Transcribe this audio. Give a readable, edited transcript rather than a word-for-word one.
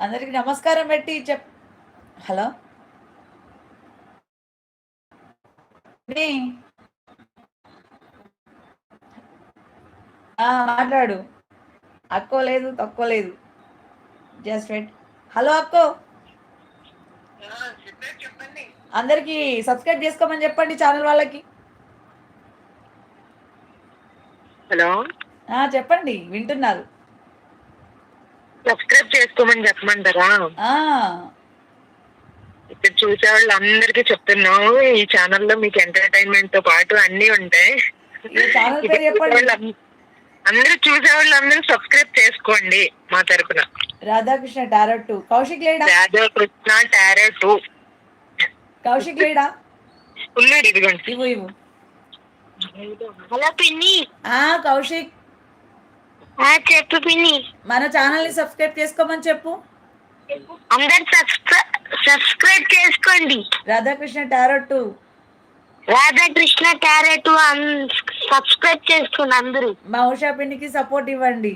అందరికి నమస్కారం పెట్టి హలో మాట్లాడు. అక్కో లేదు తక్కువ లేదు. Just wait. హలో అక్కో, అందరికి సబ్స్క్రైబ్ చేసుకోమని చెప్పండి ఛానల్ వాళ్ళకి. హలో చెప్పండి, వింటున్నారు. సబ్స్క్రైబ్ చేసుకోమని చెప్పమంటారా? ఇక్కడ చూసే వాళ్ళు అందరికి చెప్తున్నావు, ఈ ఛానల్లో మీకు ఎంటర్టైన్మెంట్ తో పాటు అన్ని ఉంటాయి. అందరూ చూసే వాళ్ళు అందరూ సబ్స్క్రైబ్ చేసుకోండి మా తరపున. రాధాకృష్ణ టారెట్. కౌశిక్ లేడా? రాధాకృష్ణ టారెట్. కౌశిక్ లేడా? ఉన్నాడు, ఇదిగోండి. ఇవ్వు. హలో పిన్ని. కౌశిక్ చెప్పు పిన్ని. మన ఛానల్ ని సబ్స్క్రైబ్ చేసుకోమని చెప్పు. అందరు సబ్స్క్రైబ్ చేసుకోండి. Radhakrishna tarot. Radhakrishna tarot subscribe చేసుకోండి అందరూ. మా ఉషా పిన్నికి సపోర్ట్ ఇవ్వండి.